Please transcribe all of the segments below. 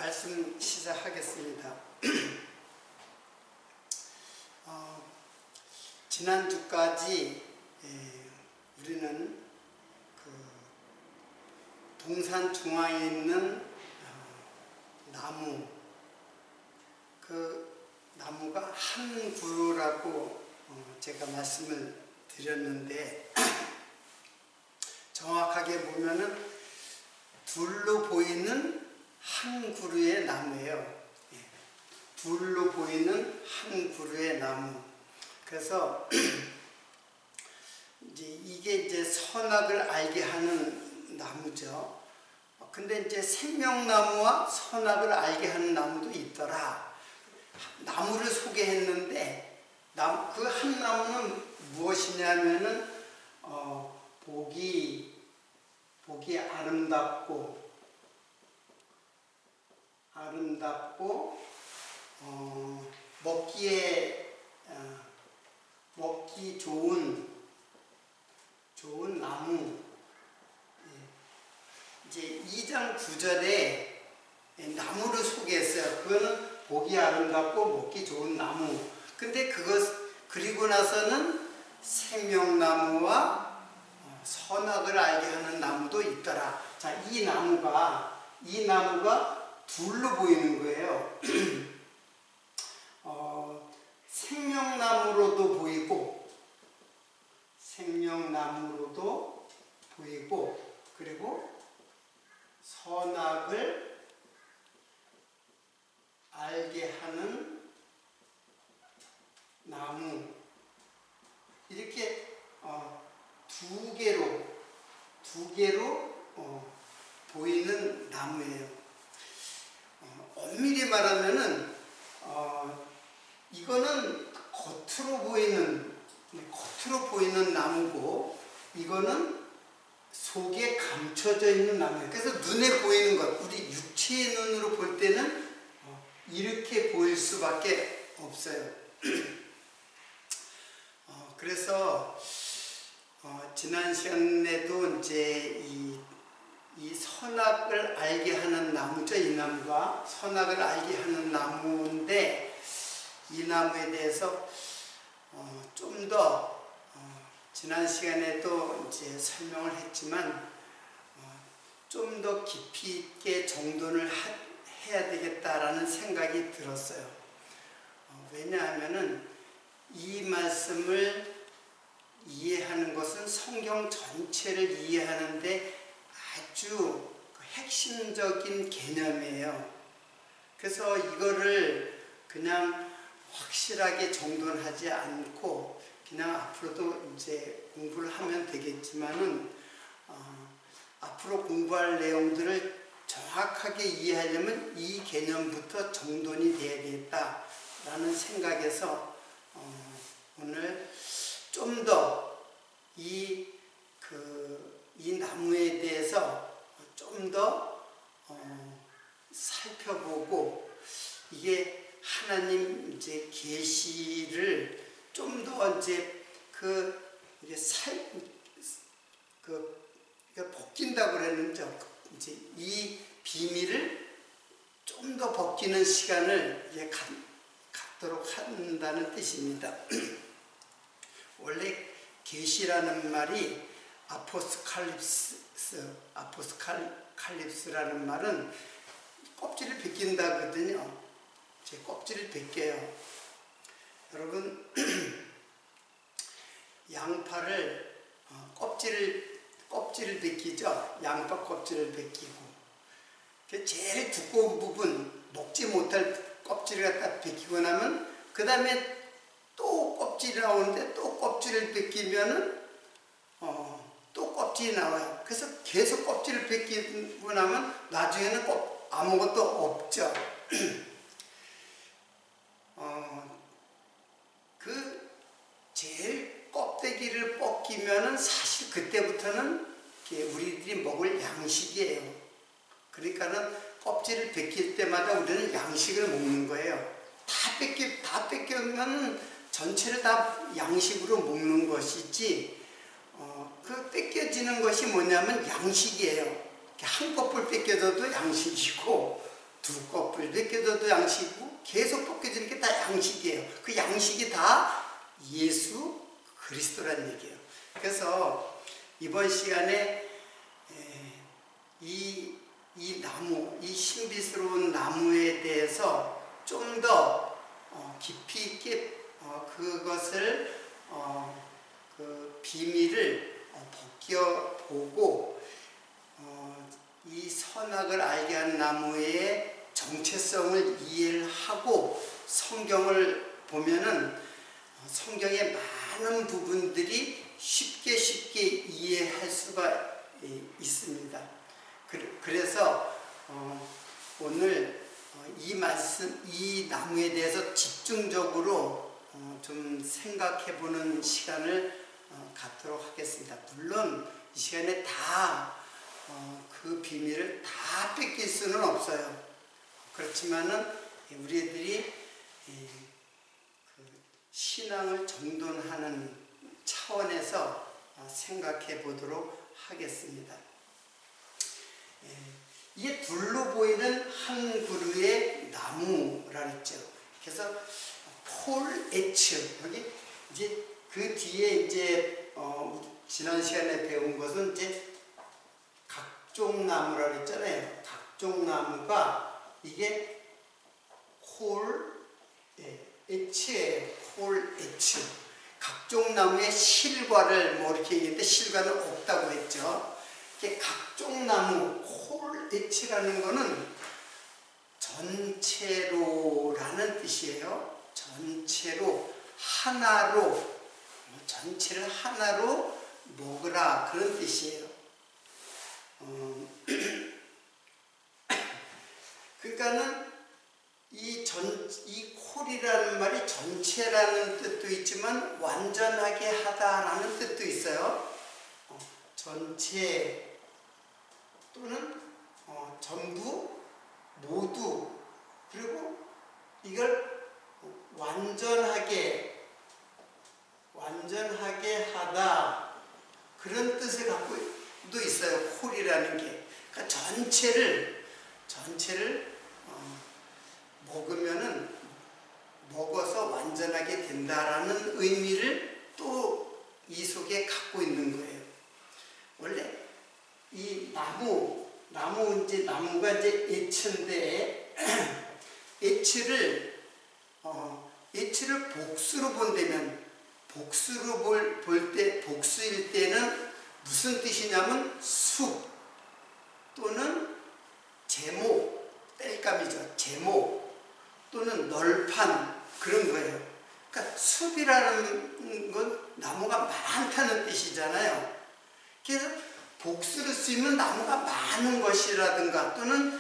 말씀 시작하겠습니다. 지난주까지 우리는 동산 중앙에 있는 나무, 그 나무가 한 그루라고 제가 말씀을 드렸는데, 정확하게 보면은 둘로 보이는 한 그루의 나무예요. 둘로 보이는 한 그루의 나무. 그래서 이게 선악을 알게 하는 나무죠. 근데 이제 생명나무와 선악을 알게 하는 나무도 있더라. 나무를 소개했는데 그 한 나무는 무엇이냐면은 보기 아름답고 먹기 좋은 나무. 이제 2장 9절에 나무를 소개했어요. 그거는 보기 아름답고 먹기 좋은 나무. 근데 그리고 나서는 생명나무와 선악을 알게 하는 나무도 있더라. 자, 이 나무가 둘로 보이는 거예요. 생명나무로도 보이고, 그리고 선악을 알게 하는 나무. 이렇게 두 개로 보이는 나무예요. 엄밀히 말하면은 이거는 겉으로 보이는 나무고, 이거는 속에 감춰져 있는 나무예요. 그래서 눈에 보이는 것, 우리 육체의 눈으로 볼 때는 이렇게 보일 수밖에 없어요. 그래서 지난 시간에도 이제 이 선악을 알게 하는 나무죠. 이 나무가 선악을 알게 하는 나무인데, 이 나무에 대해서 좀 더 지난 시간에도 이제 설명을 했지만 좀 더 깊이 있게 정돈을 해야 되겠다라는 생각이 들었어요. 왜냐하면은 이 말씀을 이해하는 것은 성경 전체를 이해하는데 아주 핵심적인 개념이에요. 그래서 이거를 그냥 확실하게 정돈하지 않고 그냥 앞으로도 이제 공부를 하면 되겠지만은 앞으로 공부할 내용들을 정확하게 이해하려면 이 개념부터 정돈이 돼야 되겠다라는 생각에서 오늘 좀 더 이 나무에 대해서 좀 더 살펴보고, 이게 하나님 이제 계시를 좀 더 이제 벗긴다고 그랬는데, 이제 이 비밀을 좀 더 벗기는 시간을 이제 갖도록 한다는 뜻입니다. 원래 계시라는 말이 아포스칼립스라는 말은 껍질을 벗긴다거든요. 제 껍질을 벗겨요. 여러분, 양파를 껍질을 벗기죠. 양파 껍질을 벗기고, 제일 두꺼운 부분, 먹지 못할 껍질을 갖다 벗기고 나면 그 다음에 또 껍질이 나오는데 또 껍질을 벗기면은 또 껍질이 나와요. 그래서 계속 껍질을 벗기고 나면 나중에는 아무것도 없죠. 그 제일 껍데기를 벗기면은 사실 그때부터는 우리들이 먹을 양식이에요. 그러니까는 껍질을 벗길 때마다 우리는 양식을 먹는 거예요. 다 뺏기면 전체를 다 양식으로 먹는 것이지, 그 뺏겨지는 것이 뭐냐면 양식이에요. 한꺼풀 뺏겨져도 양식이고, 두 꺼풀 벗겨져도 양식이고 계속 벗겨지는 게 다 양식이에요. 그 양식이 다 예수 그리스도라는 얘기예요. 그래서 이번 시간에 이 나무, 이 신비스러운 나무에 대해서 좀 더 깊이 있게 그것을 그 비밀을 벗겨보고 이 선악을 알게 한 나무의 정체성을 이해를 하고 성경을 보면은 성경의 많은 부분들이 쉽게 이해할 수가 있습니다. 그래서 오늘 이 말씀, 이 나무에 대해서 집중적으로 좀 생각해 보는 시간을 갖도록 하겠습니다. 물론 이 시간에 다 그 비밀을 다 뺏길 수는 없어요. 그렇지만은 우리 애들이 그 신앙을 정돈하는 차원에서 생각해 보도록 하겠습니다. 이게 둘로 보이는 한 그루의 나무라 했죠. 그래서 폴 에츠, 여기 이제 그 뒤에 이제 지난 시간에 배운 것은 이제 각종 나무라 했잖아요. 각종 나무가 이게 에츠예요. 폴 에츠. 각종 나무의 실과를 뭐 이렇게 얘기했는데 실과는 없다고 했죠. 이게 각종 나무 폴 에츠라는 거는 전체로라는 뜻이에요. 전체로 하나로 전체를 하나로 먹으라 그런 뜻이에요. 그러니까는 이 콜이라는 말이 전체라는 뜻도 있지만 완전하게 하다라는 뜻도 있어요. 전체 또는 전부, 모두, 그리고 이걸 완전하게 하다 그런 뜻을 갖고도 있어요. 콜이라는 게. 그러니까 전체를 먹어서 완전하게 된다라는 의미를 또 이 속에 갖고 있는 거예요. 원래 이 나무가 이제 에츠인데 에츠를 복수로 본다면 복수일 때는 무슨 뜻이냐면 숲 또는 제목, 땔감이죠. 제목 또는 널판 그런 거예요. 그러니까 숲이라는 건 나무가 많다는 뜻이잖아요. 그래서 복수를 쓰면 나무가 많은 것이라든가 또는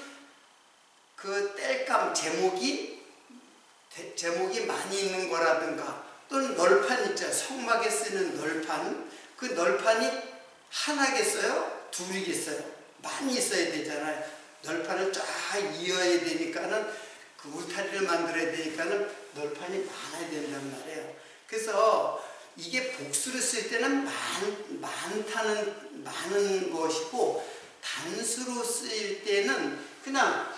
그 땔감 제목이 많이 있는 거라든가 또는 널판 있죠. 성막에 쓰는 널판. 그 널판이 하나겠어요? 둘이겠어요? 많이 있어야 되잖아요. 널판을 쫙 이어야 되니까는 그 울타리를 만들어야 되니까는 널판이 많아야 된단 말이에요. 그래서 이게 복수를 쓸 때는 많은 것이고 단수로 쓰일 때는 그냥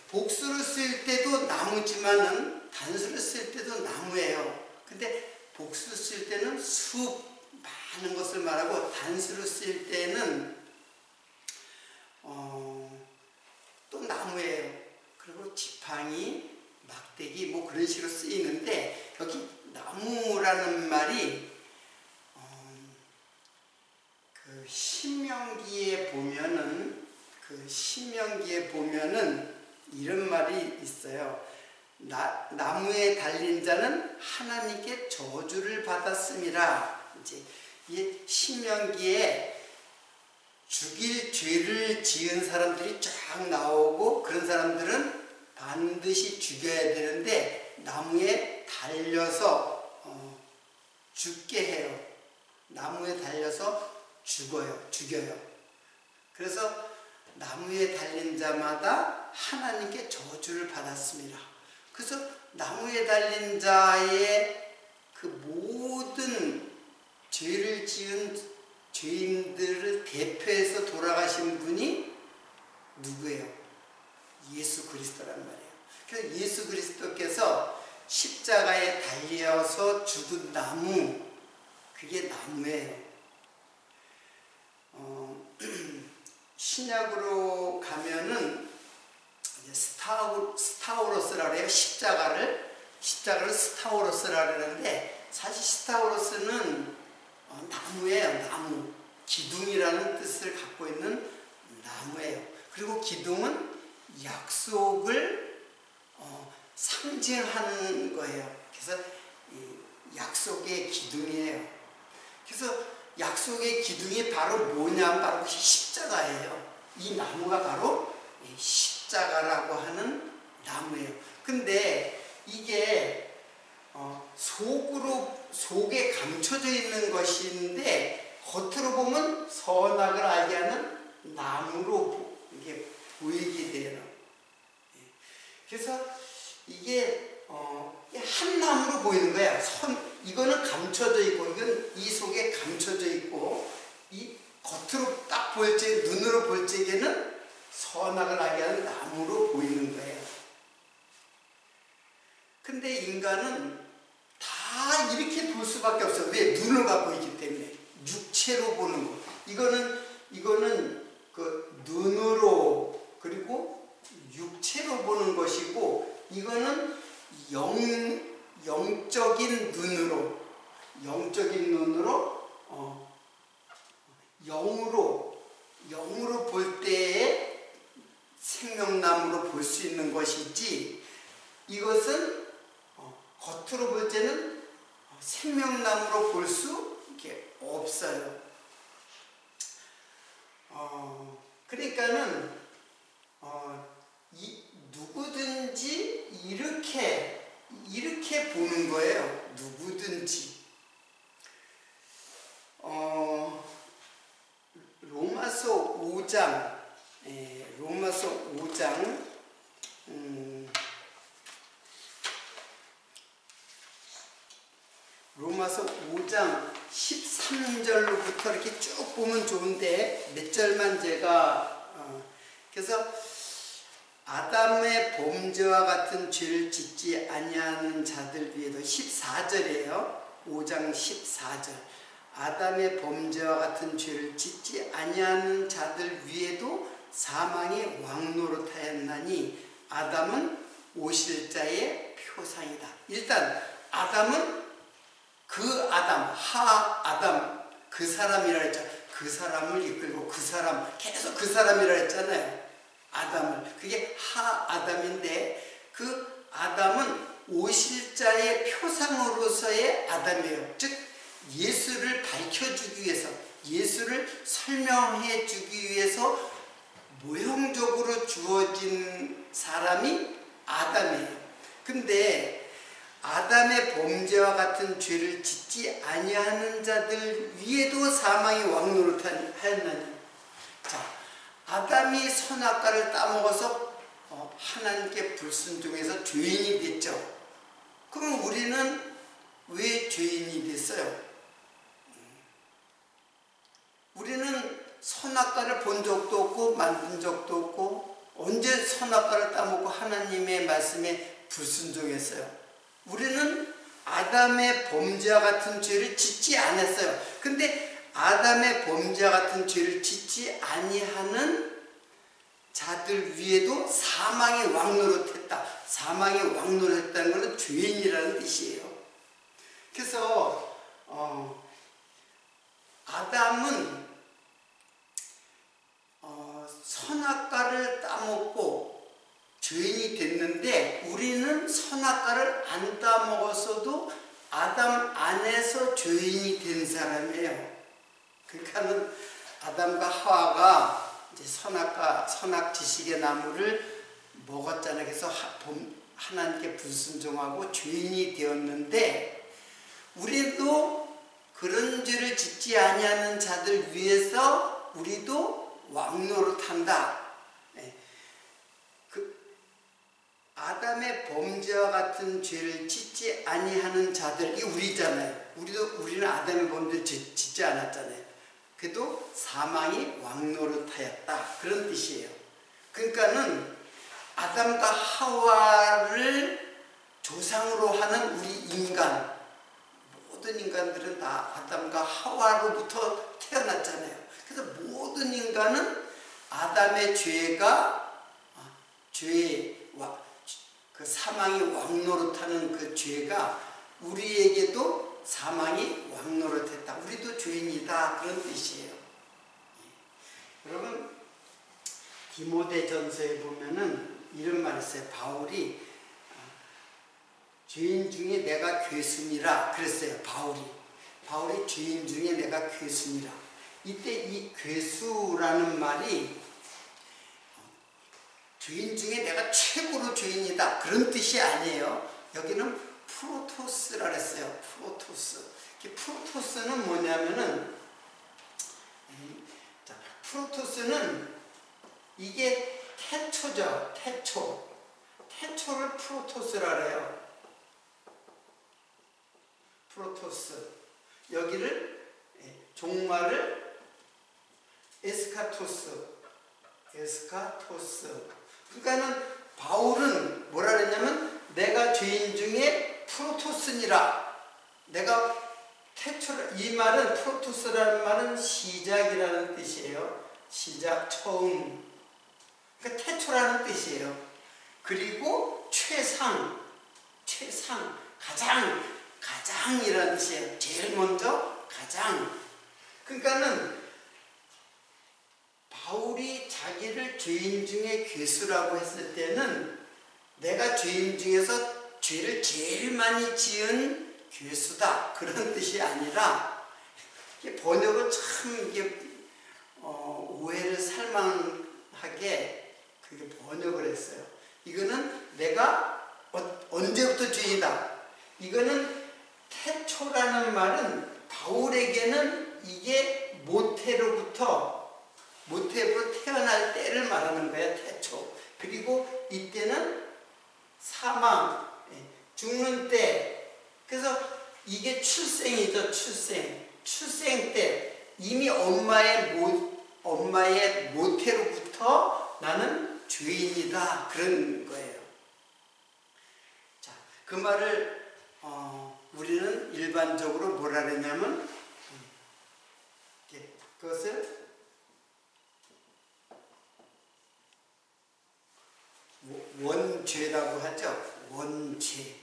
복수를 쓸 때도 나무지만은 단수를 쓸 때도 나무예요. 근데 복수를 쓸 때는 숲 많은 것을 말하고 단수를 쓸 때는 또 나무예요. 그리고 지팡이, 막대기 뭐 그런 식으로 쓰이는데 여기 나무라는 말이 그 신명기에 보면은 이런 말이 있어요. 나무에 달린 자는 하나님께 저주를 받았음이라. 이제 이 신명기에 죽일 죄를 지은 사람들이 쫙 나오고 그런 사람들은 반드시 죽여야 되는데 나무에 달려서 죽게 해요. 나무에 달려서 죽여요. 그래서 나무에 달린 자마다 하나님께 저주를 받았습니다. 그래서 나무에 달린 자의 그 모든 죄를 지은 죄인들을 대표해서 돌아가신 분이 누구예요? 예수 그리스도란 말이에요. 그래서 예수 그리스도께서 십자가에 달려서 죽은 나무, 그게 나무예요. 신약으로 가면은 이제 스타우로스라 그래요. 십자가를 스타우로스라 그러는데, 사실 스타우로스는 나무예요. 나무. 기둥이라는 뜻을 갖고 있는 나무예요. 그리고 기둥은 약속을 상징하는 거예요. 그래서 약속의 기둥이에요. 그래서 약속의 기둥이 바로 뭐냐면 바로 십자가예요. 이 나무가 바로 십자가라고 하는 나무예요. 근데 이게 속에 감춰져 있는 것인데 겉으로 보면 선악을 알게 하는 나무로 이게 보이게 돼요. 그래서 이게 한 나무로 보이는 거야. 이거는 감춰져 있고, 이건 이 속에 감춰져 있고, 이 겉으로 딱 볼 적, 눈으로 볼 적에는 선악을 알게 하는 나무로 보이는 거예요. 근데 인간은 다 이렇게 볼 수밖에 없어요. 왜? 눈을 갖고 있기 때문에. 육체로 보는 거. 이거는 그 눈으로, 그리고 육체로 보는 것이고, 이거는 영적인 눈으로, 영으로 볼 때에 생명나무로 볼 수 있는 것이지, 이것은 겉으로 볼 때는 생명나무로 볼 수 없어요. 그러니까는 누구든지 이렇게 보는 거예요. 누구든지. 로마서 5장, 로마서 5장 13절로부터 이렇게 쭉 보면 좋은데, 몇 절만 제가, 그래서 아담의 범죄와 같은 죄를 짓지 아니하는 자들 위에도, 14절이에요. 5장 14절. 아담의 범죄와 같은 죄를 짓지 아니하는 자들 위에도 사망이 왕노릇하였나니 아담은 오실 자의 표상이다. 일단 아담은 그 아담, 아담, 그 사람이라 했죠. 그 사람을 이끌고 계속 그 사람이라 했잖아요. 아담을. 그게 아담인데, 그 아담은 오실 자의 표상으로서의 아담이에요. 즉 예수를 밝혀주기 위해서, 예수를 설명해 주기 위해서 모형적으로 주어진 사람이 아담이에요. 근데 아담의 범죄와 같은 죄를 짓지 아니하는 자들 위에도 사망이 왕노릇하였나니. 자, 아담이 선악과를 따먹어서 하나님께 불순종해서 죄인이 됐죠. 그럼 우리는 왜 죄인이 됐어요? 우리는 선악과를 본 적도 없고 만든 적도 없고, 언제 선악과를 따먹고 하나님의 말씀에 불순종했어요? 우리는 아담의 범죄와 같은 죄를 짓지 않았어요. 근데 아담의 범죄와 같은 죄를 짓지 아니하는 자들 위에도 사망이 왕노릇했다. 사망이 왕노릇했다는 것은 죄인이라는 뜻이에요. 그래서 아담은 선악과를 따먹고 죄인이 됐는데, 우리는 선악과를 안 따먹었어도 아담 안에서 죄인이 된 사람이에요. 그러니까는 아담과 하와가 이제 선악 지식의 나무를 먹었잖아요. 그래서 하나님께 불순종하고 죄인이 되었는데, 우리도 그런 죄를 짓지 아니하는 자들 위해서 우리도 왕노릇한다. 아담의 범죄와 같은 죄를 짓지 아니하는 자들이 우리잖아요. 우리는 아담의 범죄를 짓지 않았잖아요. 그래도 사망이 왕노릇하였다. 그런 뜻이에요. 그러니까는 아담과 하와를 조상으로 하는 우리 인간, 모든 인간들은 다 아담과 하와로부터 태어났잖아요. 그래서 모든 인간은 아담의 죄와 그 사망이 왕노릇하는 그 죄가 우리에게도 사망이 왕노릇했다. 우리도 죄인이다. 그런 뜻이에요. 여러분, 디모데전서에 보면은 이런 말이 있어요. 바울이 죄인 중에 내가 괴순이라 그랬어요. 바울이 죄인 중에 내가 괴순이라. 이때 이 괴수라는 말이 죄인 중에 내가 최고로 죄인이다 그런 뜻이 아니에요. 여기는 프로토스라 그랬어요. 프로토스는 뭐냐면은, 프로토스는 이게 태초죠. 태초를 프로토스라 그래요. 프로토스. 여기를 종말을 에스카토스. 그러니까는 바울은 뭐라 그랬냐면 내가 죄인 중에 프로토스니라. 내가 태초를, 이 말은 프로토스라는 말은 시작이라는 뜻이에요. 시작, 처음. 그러니까 태초라는 뜻이에요. 그리고 최상, 가장이라는 뜻이에요. 제일 먼저, 가장. 그러니까는 바울이 자기를 죄인 중에 괴수라고 했을 때는 내가 죄인 중에서 죄를 제일 많이 지은 괴수다 그런 뜻이 아니라, 번역을 참 오해를 살만하게 그렇게 번역을 했어요. 이거는 내가 언제부터 죄이다. 이거는 태초라는 말은 바울에게는 이게 모태로부터 태어날 때를 말하는 거야. 태초. 그리고 이때는 사망, 죽는 때. 그래서 이게 출생이죠. 출생 때 이미 엄마의 모태로부터 나는 죄인이다 그런 거예요. 자, 그 말을 우리는 일반적으로 뭐라 그러냐면 그것을 원죄라고 하죠. 원죄.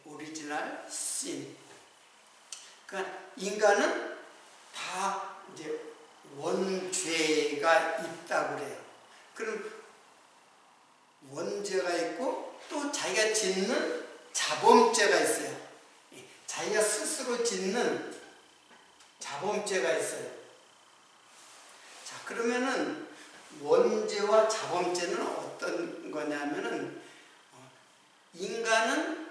오리지널 신. 그러니까 인간은 다 이제 원죄가 있다고 그래요. 그럼 원죄가 있고 또 자기가 짓는 자범죄가 있어요. 자기가 스스로 짓는 자범죄가 있어요. 자, 그러면은 원죄와 자범죄는 어떤 거냐면은, 인간은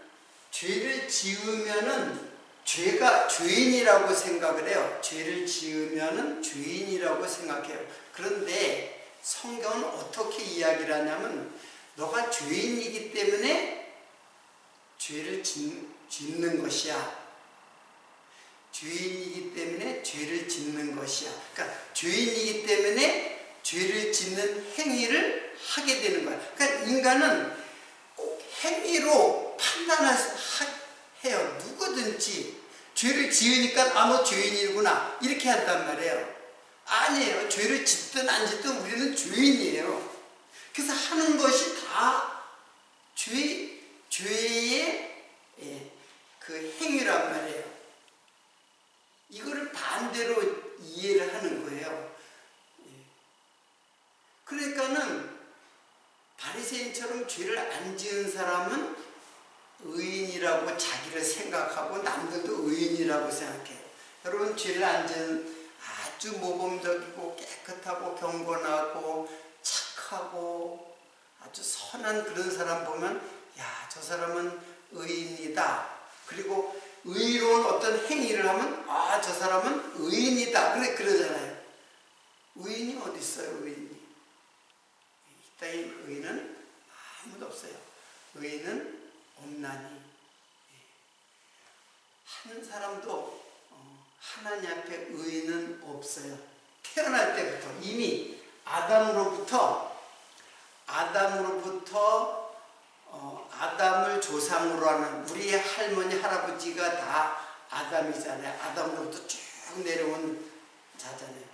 죄를 지으면은 죄가 죄인이라고 생각을 해요. 죄를 지으면은 죄인이라고 생각해요. 그런데 성경은 어떻게 이야기를 하냐면, 너가 죄인이기 때문에 죄를 짓는 것이야. 죄인이기 때문에 죄를 짓는 것이야. 그러니까 죄인이기 때문에 죄를 짓는 행위를 하게 되는 거야. 그러니까 인간은 꼭 행위로 판단해요. 누구든지 죄를 지으니까 너 죄인이구나 이렇게 한단 말이에요. 아니에요. 죄를 짓든 안 짓든 우리는 죄인이에요. 그래서 하는 것이 다 죄의 그 행위란 말이에요. 이거를 반대로 이해를 하는 거예요. 그러니까는 바리새인처럼 죄를 안 지은 사람은 의인이라고 자기를 생각하고 남들도 의인이라고 생각해요. 여러분, 죄를 안 지은 아주 모범적이고 깨끗하고 경건하고 착하고 아주 선한 그런 사람 보면, 야, 저 사람은 의인이다. 그리고 의로운 어떤 행위를 하면, 아, 저 사람은 의인이다. 그러잖아요. 의인이 어디 있어요, 의인이? 이 땅에 의인은 아무도 없어요. 의인은 없나니. 한 사람도 하나님 앞에 의인은 없어요. 태어날 때부터 이미 아담으로부터 아담으로부터 아담을 조상으로 하는 우리의 할머니 할아버지가 다 아담이잖아요. 아담으로부터 쭉 내려온 자잖아요.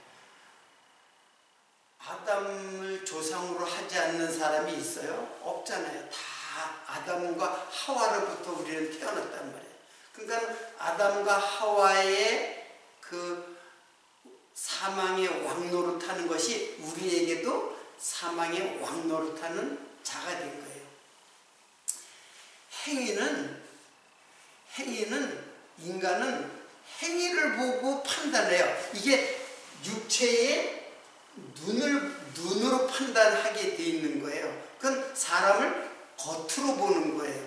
아담을 조상으로 하지 않는 사람이 있어요? 없잖아요. 다 아담과 하와로부터 우리는 태어났단 말이에요. 그러니까 아담과 하와의 그 사망의 왕노릇하는 것이 우리에게도 사망의 왕노릇하는 자가 된 거예요. 행위는 인간은 행위를 보고 판단해요. 이게 육체의 눈으로 판단하게 돼 있는 거예요. 그건 사람을 겉으로 보는 거예요.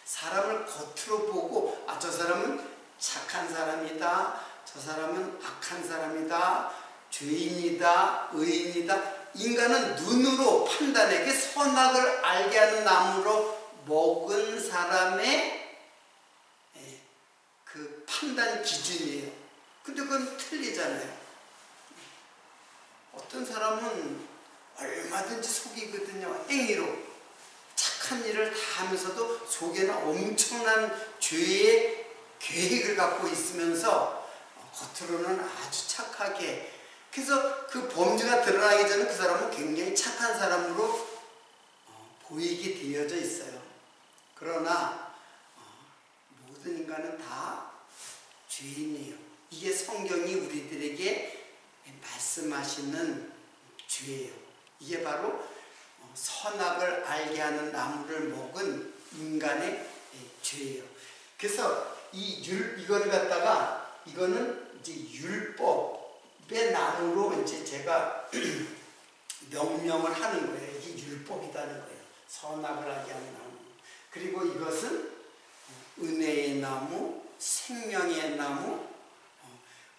사람을 겉으로 보고 저 사람은 착한 사람이다, 저 사람은 악한 사람이다, 죄인이다, 의인이다. 인간은 눈으로 판단해. 그게 선악을 알게 하는 나무로 먹은 사람의 그 판단 기준이에요. 근데 그건 틀리잖아요. 어떤 사람은 얼마든지 속이거든요. 행위로 착한 일을 다 하면서도 속에는 엄청난 죄의 계획을 갖고 있으면서 겉으로는 아주 착하게, 그래서 그 범죄가 드러나기 전에 그 사람은 굉장히 착한 사람으로 보이게 되어져 있어요. 그러나 모든 인간은 다 죄인이에요. 이게 성경이 우리들에게 말씀하시는 죄예요. 이게 바로 선악을 알게 하는 나무를 먹은 인간의 죄예요. 그래서 이거를 갖다가 이거는 이제 율법의 나무로 이제 제가 명명을 하는 거예요. 이게 율법이라는 거예요. 선악을 알게 하는 나무. 그리고 이것은 은혜의 나무, 생명의 나무,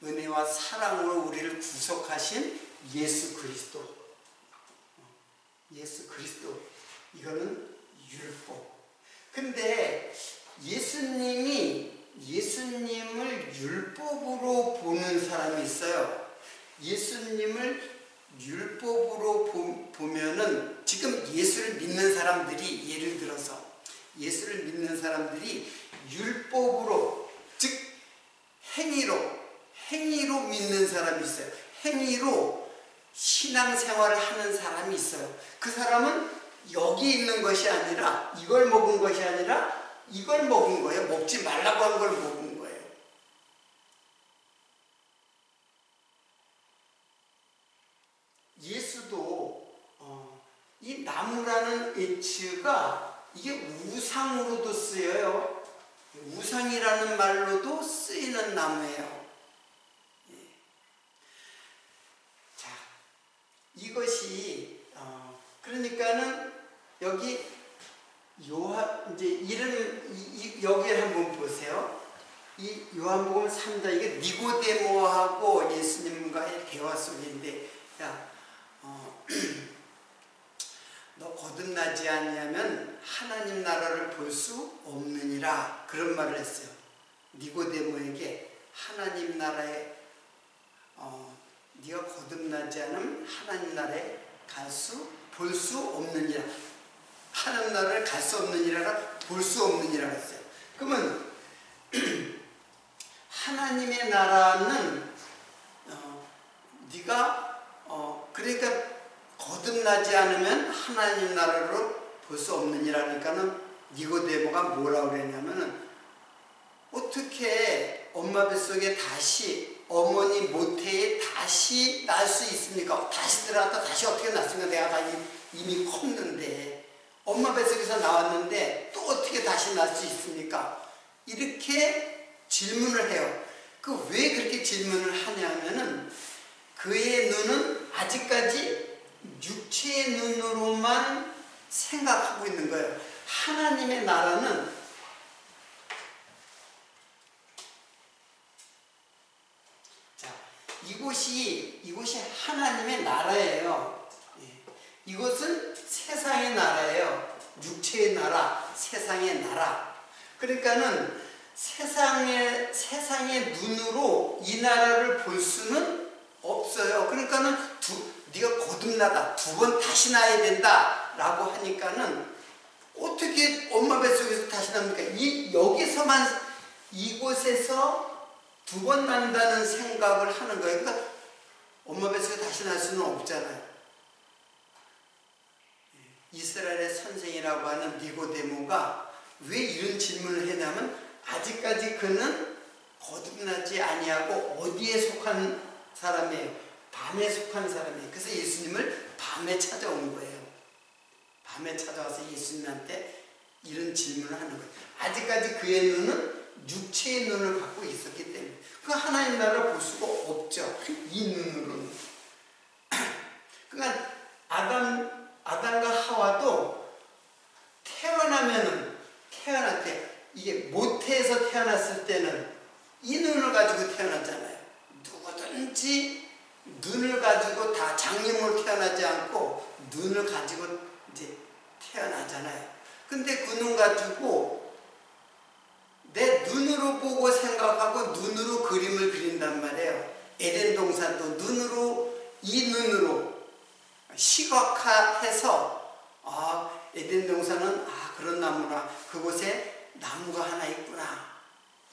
은혜와 사랑으로 우리를 구속하신 예수 그리스도. 예수 그리스도. 이거는 율법. 근데 예수님을 율법으로 보는 사람이 있어요. 예수님을 율법으로 보면은 지금 예수를 믿는 사람들이, 예를 들어서 예수를 믿는 사람들이 율법으로, 즉 행위로 믿는 사람이 있어요. 행위로 신앙생활을 하는 사람이 있어요. 그 사람은 여기 있는 것이 아니라, 이걸 먹은 것이 아니라 이걸 먹은 거예요. 먹지 말라고 한 걸 먹은 거예요. 예수도 이 나무라는 H가 이게 우상으로도 쓰여요. 우상이라는 말로도 쓰이는 나무예요. 자, 이것이 그러니까는 여기 이제 여기를 한번 보세요. 이 요한복음 3장, 이게 니고데모하고 예수님과의 대화 속인데, 야, 너 거듭나지 않냐면 하나님 나라를 볼 수 없느니라, 그런 말을 했어요. 니고데모에게 하나님 나라에 네가 거듭나지 않으면 하나님 나라에 볼 수 없느니라. 하나님 나라를 갈 수 없느니라, 볼 수 없느니라 했어요. 그러면 하나님의 나라는 네가 그러니까 거듭나지 않으면 하나님 나라로 볼 수 없느니라니까는 니고데모가 뭐라고 그랬냐면은, 어떻게 엄마 뱃속에 다시, 어머니 모태에 다시 날 수 있습니까? 다시 들어갔다 다시 어떻게 낳습니까? 내가 다 이미 컸는데, 엄마 뱃속에서 나왔는데 또 어떻게 다시 날 수 있습니까? 이렇게 질문을 해요. 왜 그렇게 질문을 하냐면은, 그의 눈은 아직까지 육체의 눈으로만 생각하고 있는 거예요. 하나님의 나라는 이곳이 하나님의 나라예요. 이것은 세상의 나라예요. 육체의 나라, 세상의 나라. 그러니까는 세상의 눈으로 이 나라를 볼 수는 없어요. 그러니까는 네가 거듭나다, 두 번 다시 나야 된다, 라고 하니까는 어떻게 엄마 뱃속에서 다시 납니까? 여기서만 이곳에서 두 번 난다는 생각을 하는 거예요. 그러니까 엄마 뱃속에 다시 날 수는 없잖아요. 이스라엘의 선생이라고 하는 니고데모가 왜 이런 질문을 했냐면 아직까지 그는 거듭나지 아니하고 어디에 속한 사람이에요? 밤에 속한 사람이에요. 그래서 예수님을 밤에 찾아온 거예요. 밤에 찾아와서 예수님한테 이런 질문을 하는 거예요. 아직까지 그의 눈은 육체의 눈을 갖고 있었기 때문에 그 하나님 나라를 볼 수가 없죠. 이 눈으로는. 그러니까 아담과 하와도 태어날 때 이게 모태에서 태어났을 때는 이 눈을 가지고 태어났잖아요. 누구든지 눈을 가지고 다 장님으로 태어나지 않고 눈을 가지고 이제 태어나잖아요. 근데 그 눈 가지고 내 눈으로 보고 생각하고 눈으로 그림을 그린단 말이에요. 에덴 동산도 이 눈으로 시각화해서 에덴 동산은 그런 나무라, 그곳에 나무가 하나 있구나,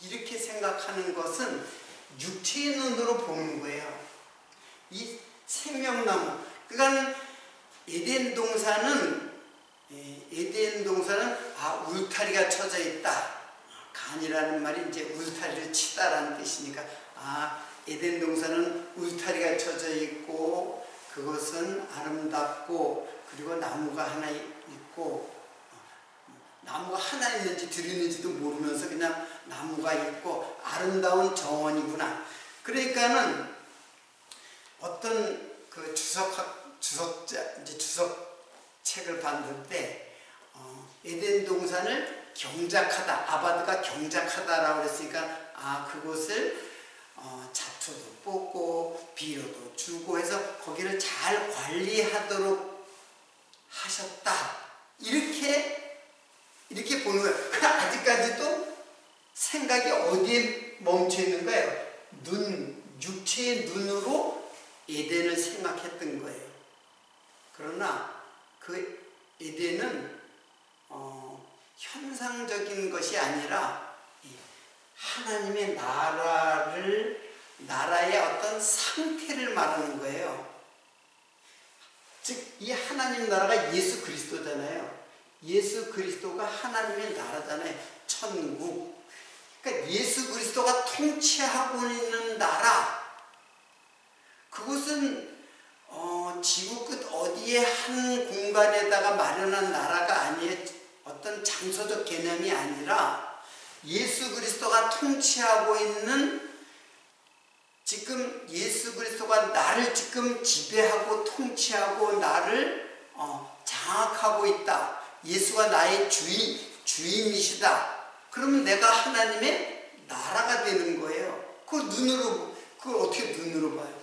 이렇게 생각하는 것은 육체의 눈으로 보는 거예요. 이 생명나무, 그러니까 에덴 동산은 울타리가 쳐져 있다. 간이라는 말이 이제 울타리를 치다라는 뜻이니까 에덴 동산은 울타리가 쳐져 있고 그것은 아름답고 그리고 나무가 하나 있고, 나무가 하나 있는지 둘 있는지도 모르면서 그냥 나무가 있고 아름다운 정원이구나. 그러니까는 어떤 그 주석책을 봤을 때 에덴 동산을 경작하다, 아바드가 경작하다라고 그랬으니까 그곳을 잡초도 뽑고 비료도 주고 해서 거기를 잘 관리하도록 하셨다, 이렇게 보는 거예요. 아직까지도 생각이 어디에 멈춰 있는 거예요? 육체의 눈으로 에덴을 생각했던 거예요. 그러나 그 에덴은 현상적인 것이 아니라 하나님의 나라의 어떤 상태를 말하는 거예요. 즉, 이 하나님 나라가 예수 그리스도잖아요. 예수 그리스도가 하나님의 나라잖아요. 천국. 그러니까 예수 그리스도가 통치하고 있는 나라. 그것은 지구 끝 어디에 한 공간에다가 마련한 나라가 아니에요. 어떤 장소적 개념이 아니라 예수 그리스도가 통치하고 있는, 지금 예수 그리스도가 나를 지금 지배하고 통치하고 나를 장악하고 있다. 예수가 나의 주인이시다. 그러면 내가 하나님의 나라가 되는 거예요. 그걸 어떻게 눈으로 봐요?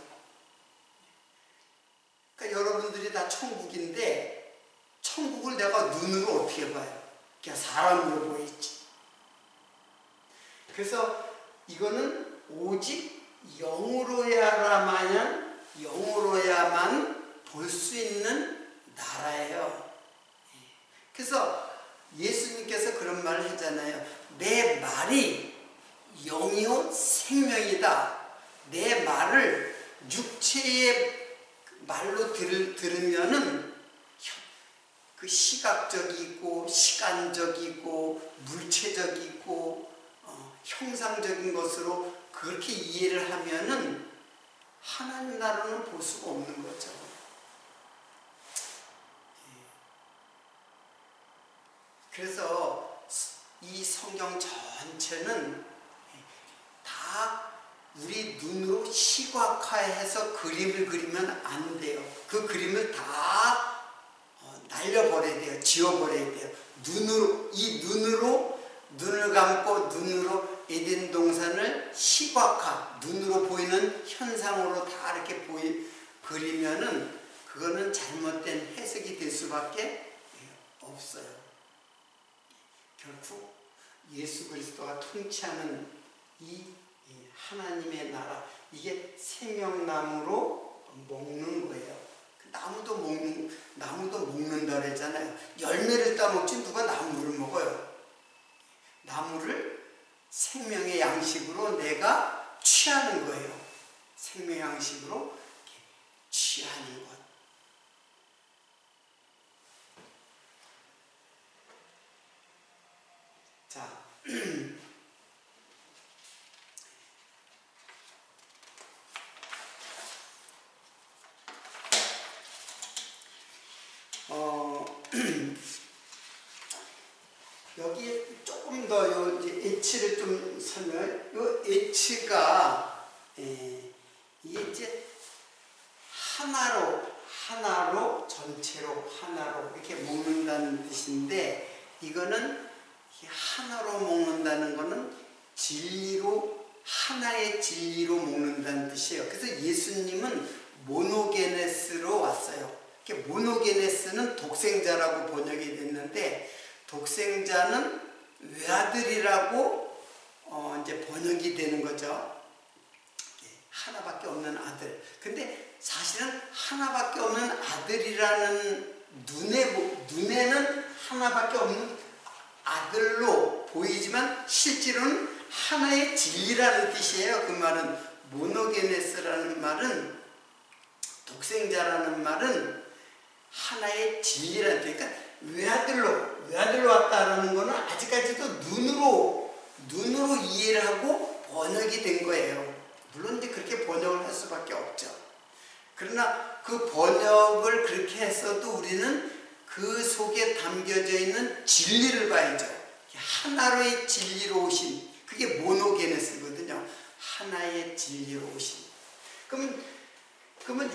그러니까 여러분들이 다 천국인데 천국을 내가 눈으로 어떻게 봐요? 그냥 사람으로 보이지. 그래서 이거는 오직 영으로야만 볼 수 있는 나라예요. 그래서 예수님께서 그런 말을 했잖아요. 내 말이 영이요 생명이다. 내 말을 육체의 말로 들으면은 그 시각적이고 시간적이고 물체적이고 형상적인 것으로 그렇게 이해를 하면은 하나님 나라는 볼 수가 없는 거죠. 그래서 이 성경 전체는 다 우리 눈으로 시각화해서 그림을 그리면 안 돼요. 그 그림을 다 날려버려야 돼요. 지워버려야 돼요. 눈을 감고 눈으로 에덴 동산을 눈으로 보이는 현상으로 다 이렇게 그리면은 그거는 잘못된 해석이 될 수밖에 없어요. 결국 예수 그리스도가 통치하는 이 하나님의 나라, 이게 생명나무로 먹는 거예요. 나무도 먹는다 그랬잖아요. 열매를 따먹지 누가 나무를 먹어요. 나무를 생명의 양식으로 내가 취하는 거예요. 생명의 양식으로 취하는 것. 자, 여기에 조금 더 H를 좀 설명해. 요 H가 이게 이제 하나로 전체로 하나로 이렇게 먹는다는 뜻인데, 이거는 하나로 먹는다는 거는 진리로, 하나의 진리로 먹는다는 뜻이에요. 그래서 예수님은 모노게네스로 왔어요. 모노게네스는 독생자라고 번역이 됐는데, 독생자는 외아들이라고 이제 번역이 되는 거죠. 하나밖에 없는 아들. 근데 사실은 하나밖에 없는 아들이라는 눈에는 하나밖에 없는 아들로 보이지만 실제로는 하나의 진리라는 뜻이에요. 그 말은 모노게네스라는 말은, 독생자라는 말은 하나의 진리라는 뜻. 그러니까 외아들로 왔다라는 거는 아직까지도 눈으로 이해를 하고 번역이 된 거예요. 물론 이제 그렇게 번역을 할 수밖에 없죠. 그러나 그 번역을 그렇게 했어도 우리는 그 속에 담겨져 있는 진리를 봐야죠. 하나로의 진리로 오신, 그게 모노게네스거든요. 하나의 진리로 오신. 그러면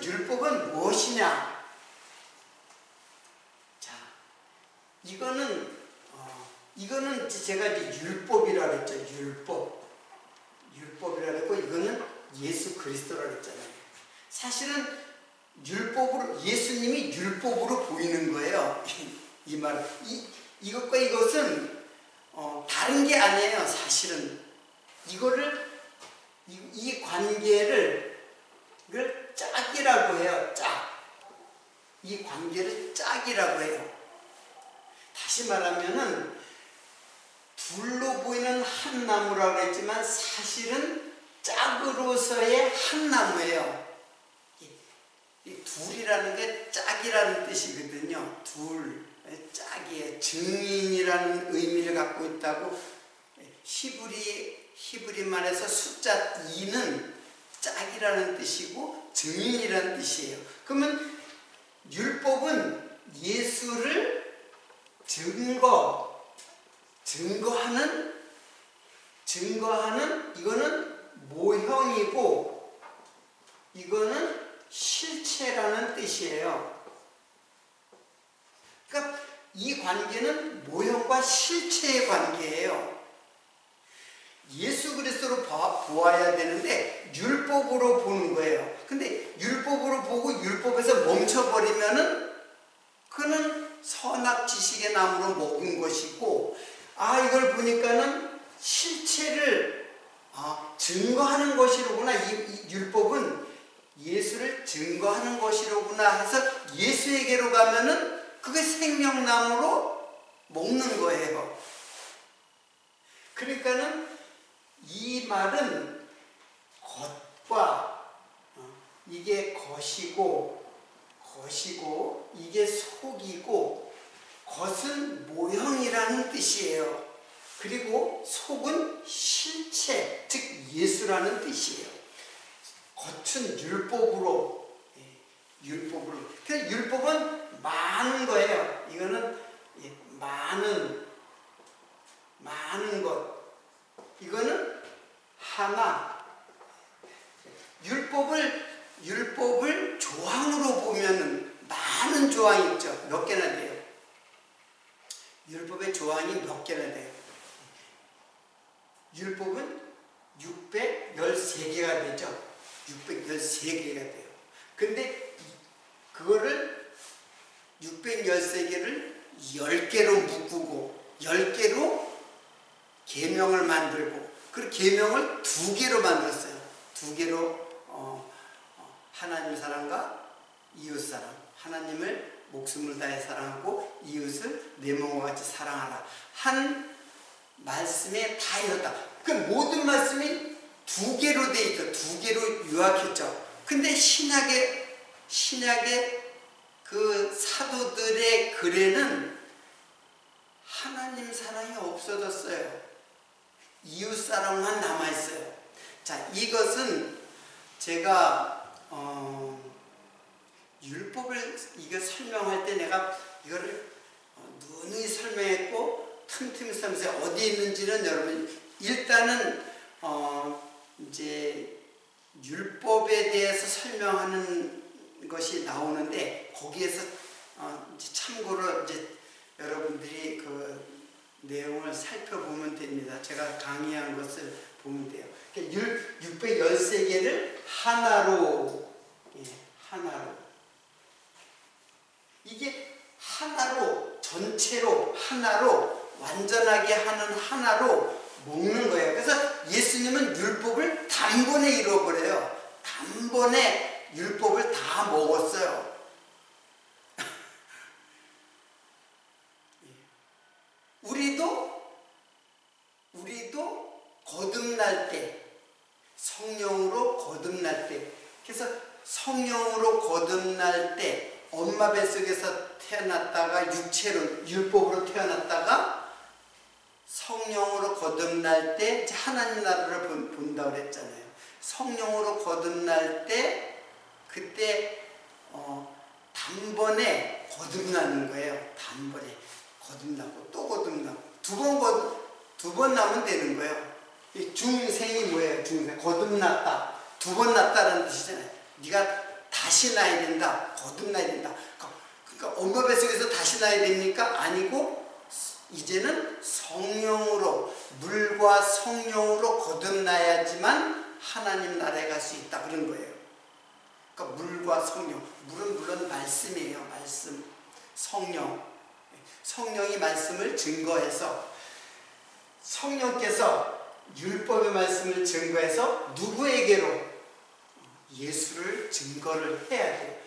율법은 무엇이냐? 자, 이거는 제가 이제 율법이라 그랬죠. 율법이라 그랬고, 이거는 예수 그리스도라 그랬잖아요. 사실은 예수님이 율법으로 보이는 거예요. 이 말, 이것과 이것은 다른 게 아니에요. 사실은 이 관계를, 이걸 짝이라고 해요. 짝. 이 관계를 짝이라고 해요. 다시 말하면은 둘로 보이는 한 나무라고 했지만 사실은 짝으로서의 한 나무예요. 이 둘이라는 게 짝이라는 뜻이거든요. 둘, 짝이에요. 증인이라는 의미를 갖고 있다고. 히브리말에서 숫자 2는 짝이라는 뜻이고 증인이라는 뜻이에요. 그러면 율법은 예수를 증거하는 이거는 모형이고, 이거는 실체라는 뜻이에요. 그러니까 이 관계는 모형과 실체의 관계예요. 예수 그리스도로 보아야 되는데 율법으로 보는 거예요. 근데 율법으로 보고 율법에서 멈춰버리면은 그는 선악 지식의 나무로 먹은 것이고, 이걸 보니까는 실체를 증거하는 것이로구나. 이 율법은 예수를 증거하는 것이로구나 해서 예수에게로 가면은 그게 생명나무로 먹는 거예요. 그러니까는 이 말은 겉과, 이게 겉이고 이게 속이고, 겉은 모형이라는 뜻이에요. 그리고 속은 실체, 즉 예수라는 뜻이에요. 겉은 율법으로. 그래서 율법은 많은 거예요. 이거는 많은 것. 이거는 하나. 율법을 조항으로 보면은 많은 조항이 있죠. 몇 개나 돼요? 율법의 조항이 몇 개나 돼요? 율법은 613개가 되죠. 613개가 돼요. 근데 그거를 613개를 10개로 묶고 10개로 계명을 만들고, 그 계명을 2개로 만들었어요. 2개로 하나님 사랑과 이웃 사랑. 하나님을 목숨을 다해 사랑하고 이웃을 내 몸과 같이 사랑하라 한 말씀에 다 이뤘다. 그 모든 말씀이 두 개로 돼 있죠. 두 개로 요약했죠. 근데 신약의 그 사도들의 글에는 하나님 사랑이 없어졌어요. 이웃 사랑만 남아있어요. 자, 이것은 제가 율법을 이거 설명할 때 내가 이거를 누누이 설명했고 틈틈이 설명해서 어디에 있는지는 여러분 일단은 이제 율법에 대해서 설명하는 것이 나오는데 거기에서 이제 참고로 이제 여러분들이 그 내용을 살펴보면 됩니다. 제가 강의한 것을 보면 돼요. 613개를 하나로, 하나로. 이게 하나로, 전체로, 하나로, 완전하게 하는 하나로 먹는 거예요. 그래서 예수님은 율법을 단번에 이뤄버려요. 단번에 율법을 다 먹었어요. 우리도 거듭날 때, 성령으로 거듭날 때, 그래서 성령으로 거듭날 때, 엄마 뱃속에서 태어났다가 육체로, 율법으로 태어났다가 성령으로 거듭날 때 하나님 나라를 본다고 그랬잖아요. 성령으로 거듭날 때 그때 단번에 거듭나는 거예요. 단번에 거듭나고 또 거듭나고 두 번 나면 되는 거예요. 이 중생이 뭐예요? 중생 거듭났다. 두 번 났다는 뜻이잖아요. 네가 다시 나야 된다. 거듭나야 된다. 그러니까 엄마 뱃속에서 다시 나야 됩니까? 아니고 이제는 성령으로, 물과 성령으로 거듭나야지만 하나님 나라에 갈 수 있다 그런 거예요. 그러니까 물과 성령, 물은 물론 말씀이에요. 말씀, 성령이 말씀을 증거해서 성령께서 율법의 말씀을 증거해서 누구에게로? 예수를 증거를 해야 돼요.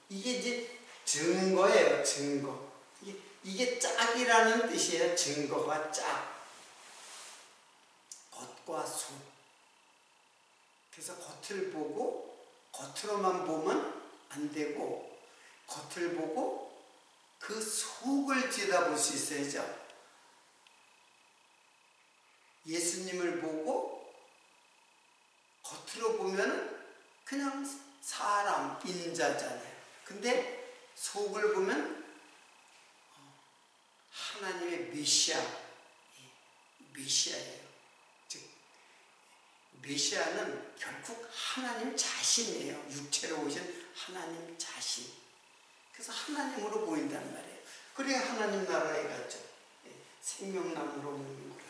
이게 이제 증거예요. 증거. 이게 짝이라는 뜻이에요. 증거가 짝. 겉과 속. 그래서 겉을 보고 겉으로만 보면 안 되고 겉을 보고 그 속을 들여다볼 수 있어야죠. 예수님을 보고 겉으로 보면 그냥 사람, 인자잖아요. 근데 속을 보면 하나님의 메시아예요. 즉 메시아는 결국 하나님 자신이에요. 육체로 오신 하나님 자신. 그래서 하나님으로 보인단 말이에요. 그래야 하나님 나라에 가죠. 생명나무로 오는 거란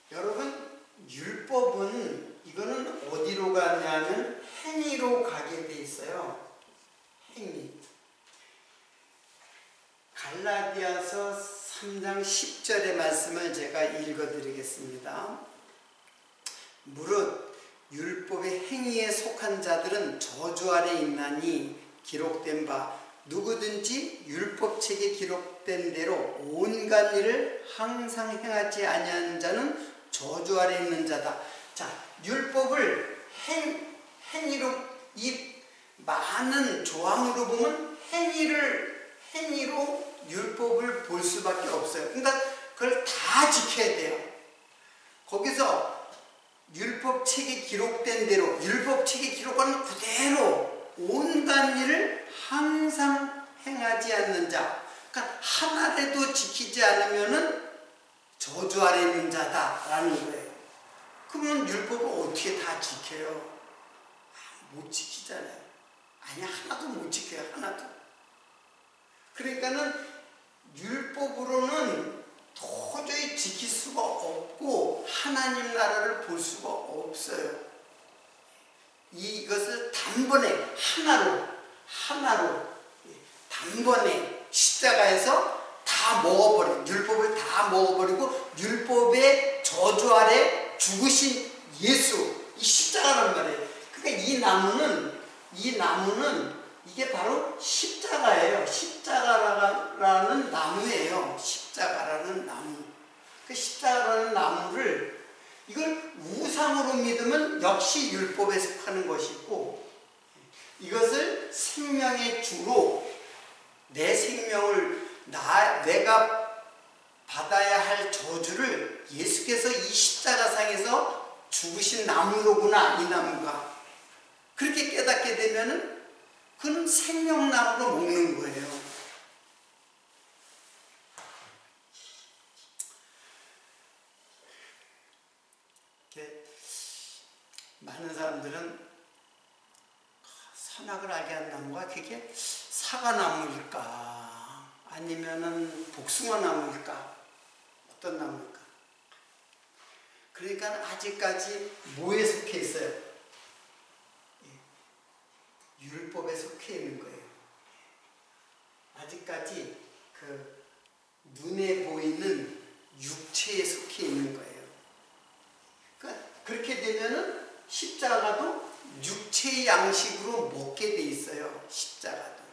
말이에요. 여러분, 율법은 이거는 어디로 가냐면 행위로 가게 돼 있어요. 행위. 갈라디아서 3장 10절의 말씀을 제가 읽어드리겠습니다. 무릇 율법의 행위에 속한 자들은 저주 아래 있나니 기록된 바 누구든지 율법책에 기록된 대로 온갖 일을 항상 행하지 아니하는 자는 저주 아래 있는 자다. 자, 율법을 행위로, 이 많은 조항으로 보면 행위로 율법을 볼 수밖에 없어요. 그러니까 그걸 다 지켜야 돼요. 거기서 율법책에 기록된 대로, 율법책에 기록하는 그대로 온갖 일을 항상 행하지 않는 자. 그러니까 하나라도 지키지 않으면은 저주 아래 있는 자다라는 거예요. 그러면 율법을 어떻게 다 지켜요? 못 지키잖아요. 아니, 하나도 못 지켜요. 하나도. 그러니까는 율법으로는 도저히 지킬 수가 없고 하나님 나라를 볼 수가 없어요. 이것을 단번에 하나로 단번에 십자가에서 다 먹어버리고, 율법을 다 먹어버리고 율법의 저주 아래 죽으신 예수, 이 십자가란 말이에요. 그러니까 이 나무는 이게 바로 십자가예요. 십자가라는 나무예요. 십자가라는 나무. 그 십자가라는 나무를 이걸 우상으로 믿으면 역시 율법에 속하는 것이고, 이것을 생명의 주로 내 생명을 내가 받아야 할 저주를 예수께서 이 십자가상에서 죽으신 나무로구나, 이 나무가. 그렇게 깨닫게 되면은 그는 생명나무로 먹는 거예요. 많은 사람들은 선악을 알게 한 나무가 그게 사과나무일까 아니면은 복숭아나무일까 어떤 나무일까. 그러니까 아직까지 뭐에 속해 있어요? 율법에 속해 있는 거예요. 아직까지 그 눈에 보이는 육체에 속해 있는 거예요. 그러니까 그렇게 되면은 십자가도 육체의 양식으로 먹게 돼 있어요. 십자가도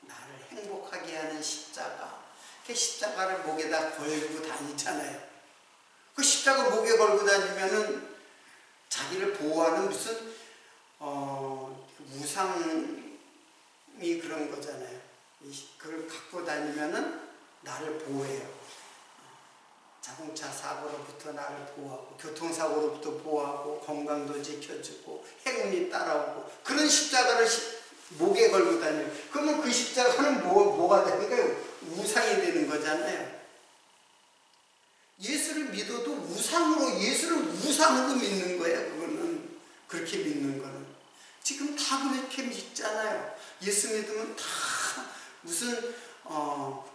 나를 행복하게 하는 십자가. 그 십자가를 목에다 걸고 다니잖아요. 그 십자가 목에 걸고 다니면은 자기를 보호하는 무슨 우상이 그런 거잖아요. 그걸 갖고 다니면은 나를 보호해요. 자동차 사고로부터 나를 보호하고, 교통사고로부터 보호하고, 건강도 지켜주고, 행운이 따라오고, 그런 십자가를 목에 걸고 다녀요. 그러면 그 십자가는 뭐가 되는 거예요? 우상이 되는 거잖아요. 예수를 믿어도 예수를 우상으로 믿는 거예요. 그거는. 그렇게 믿는 거는. 지금 다 그렇게 믿잖아요. 예수 믿으면 다 무슨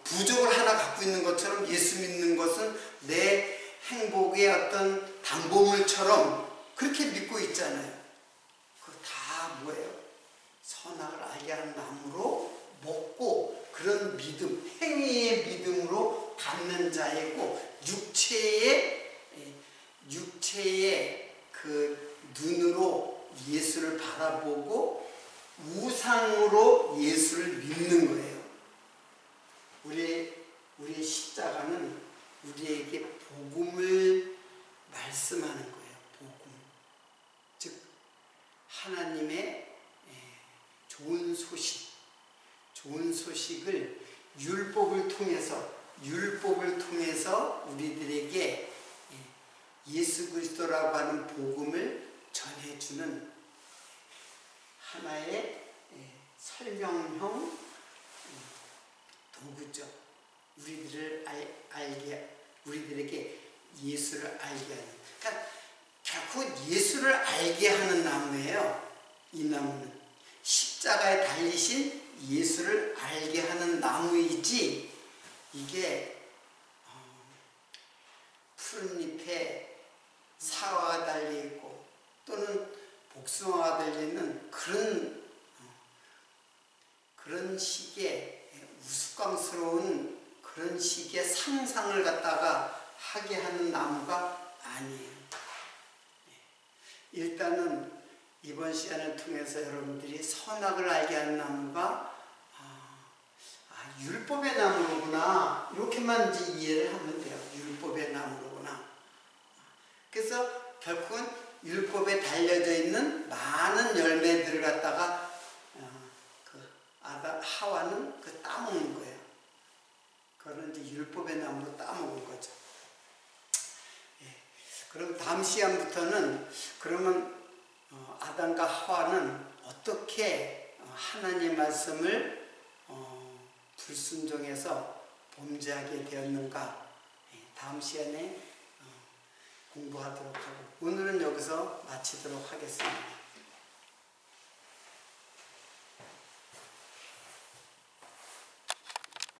부족을 하나 갖고 있는 것처럼 예수 믿는 것은 내 행복의 어떤 담보물처럼 그렇게 믿고 있잖아요. 그거 다 뭐예요? 선악을 알게 하는 나무로 먹고, 그런 믿음, 행위의 믿음으로 갖는 자이고, 육체의 그 눈으로 예수를 바라보고 우상으로 예수를 믿는 거예요. 우리의 십자가는 우리에게 복음을 말씀하는 거예요. 복음. 즉 하나님의 좋은 소식을 율법을 통해서 우리들에게 예수 그리스도라고 하는 복음을 전해주는 하나의 설명형 도구죠. 우리들에게 예수를 알게 하는. 그러니까 결코 예수를 알게 하는 나무예요. 이 나무는 십자가에 달리신 예수를 알게 하는 나무이지, 이게 푸른 잎에 사과가 달려있고 또는 복숭아가 달려있는 그런 식의 우스꽝스러운 그런 식의 상상을 갖다가 하게 하는 나무가 아니에요. 일단은 이번 시간을 통해서 여러분들이 선악을 알게 하는 나무가 율법의 나무로구나, 이렇게만 이제 이해를 하면 돼요. 율법의 나무로구나. 그래서 결국은 율법에 달려져 있는 많은 열매들을 갖다가 하와는 따먹는 거예요. 그거는 이제 율법의 나무로 따먹은 거죠. 그럼 다음 시간부터는 그러면 아담과 하와는 어떻게 하나님의 말씀을 불순종해서 범죄하게 되었는가, 다음 시간에 공부하도록 하고, 오늘은 여기서 마치도록 하겠습니다.